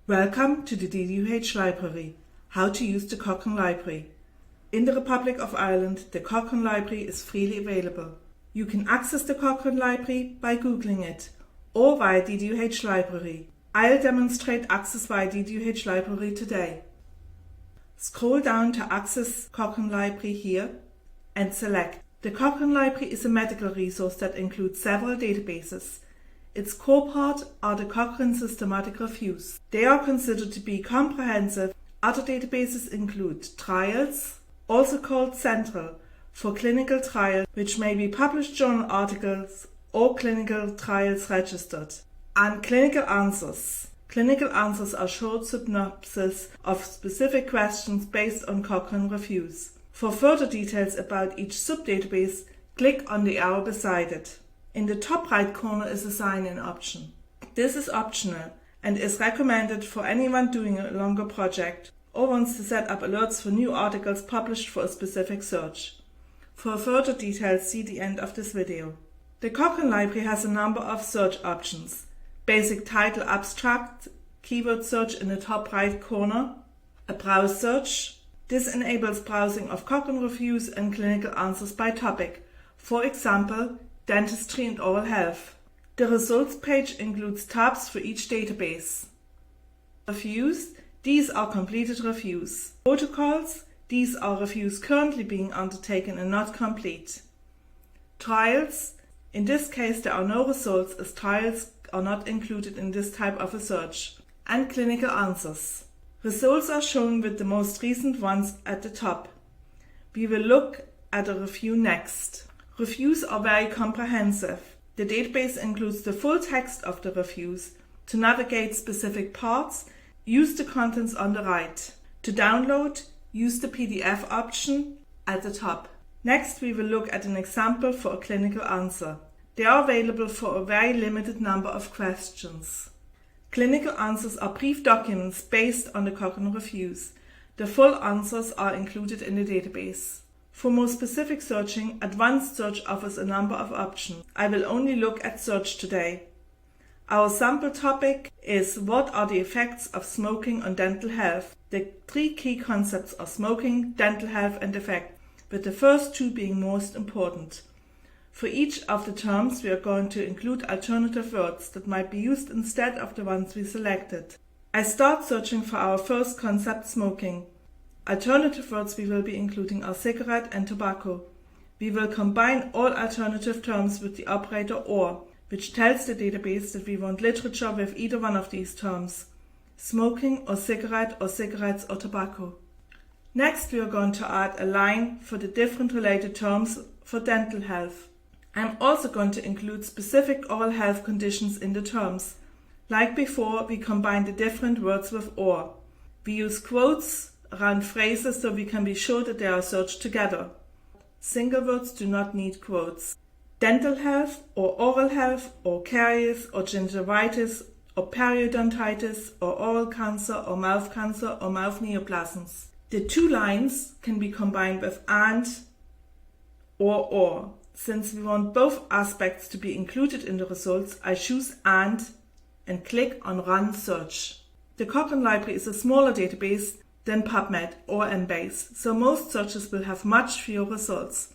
Welcome to the DDUH Library, How to Use the Cochrane Library. In the Republic of Ireland, the Cochrane Library is freely available. You can access the Cochrane Library by Googling it or via DDUH Library. I'll demonstrate access via DDUH Library today. Scroll down to access Cochrane Library here and select. The Cochrane Library is a medical resource that includes several databases. Its core part are the Cochrane systematic reviews. They are considered to be comprehensive. Other databases include Trials, also called Central, for clinical trials, which may be published journal articles or clinical trials registered, and Clinical Answers. Clinical Answers are short synopses of specific questions based on Cochrane reviews. For further details about each subdatabase, click on the arrow beside it. In the top right corner is a sign-in option. This is optional and is recommended for anyone doing a longer project or wants to set up alerts for new articles published for a specific search. For further details, see the end of this video. The Cochrane Library has a number of search options. Basic title abstract, keyword search in the top right corner, a browse search. This enables browsing of Cochrane reviews and clinical answers by topic, for example, dentistry and oral health. The results page includes tabs for each database. Reviews, these are completed reviews. Protocols, these are reviews currently being undertaken and not complete. Trials, in this case there are no results as trials are not included in this type of a search. And clinical answers. Results are shown with the most recent ones at the top. We will look at a review next. Reviews are very comprehensive. The database includes the full text of the reviews. To navigate specific parts, use the contents on the right. To download, use the PDF option at the top. Next, we will look at an example for a clinical answer. They are available for a very limited number of questions. Clinical answers are brief documents based on the Cochrane reviews. The full answers are included in the database. For more specific searching, advanced search offers a number of options. I will only look at search today. Our sample topic is what are the effects of smoking on dental health. The three key concepts are smoking, dental health and effect, with the first two being most important. For each of the terms we are going to include alternative words that might be used instead of the ones we selected. I start searching for our first concept, smoking. Alternative words we will be including are cigarette and tobacco. We will combine all alternative terms with the operator OR, which tells the database that we want literature with either one of these terms, smoking or cigarettes or tobacco. Next, we are going to add a line for the different related terms for dental health. I'm also going to include specific oral health conditions in the terms. Like before, we combine the different words with OR. We use quotes around phrases so we can be sure that they are searched together. Single words do not need quotes. Dental health or oral health or caries or gingivitis or periodontitis or oral cancer or mouth neoplasms. The two lines can be combined with and or. Since we want both aspects to be included in the results, I choose and click on Run Search. The Cochrane Library is a smaller database than PubMed or Embase, so most searches will have much fewer results.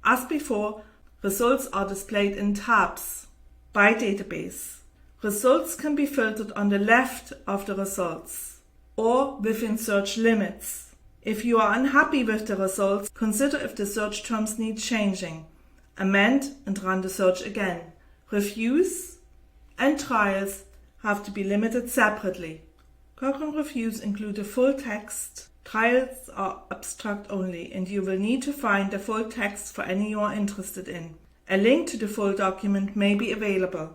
As before, results are displayed in tabs by database. Results can be filtered on the left of the results or within search limits. If you are unhappy with the results, consider if the search terms need changing. Amend and run the search again. Reviews and trials have to be limited separately. Cochrane reviews include the full text. Trials are abstract only, and you will need to find the full text for any you are interested in. A link to the full document may be available.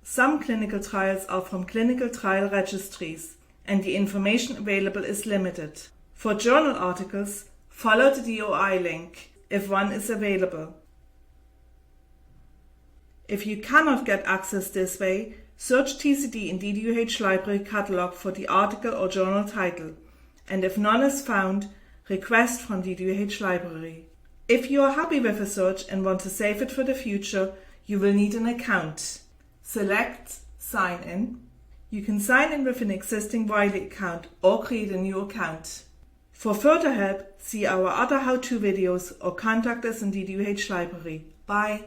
Some clinical trials are from clinical trial registries, and the information available is limited. For journal articles, follow the DOI link if one is available. If you cannot get access this way, search TCD in DDUH Library Catalog for the article or journal title, and if none is found, request from DDUH Library. If you are happy with a search and want to save it for the future, you will need an account. Select Sign In You can sign in with an existing Wiley account or create a new account. For further help, see our other how-to videos or contact us in DDUH Library. Bye!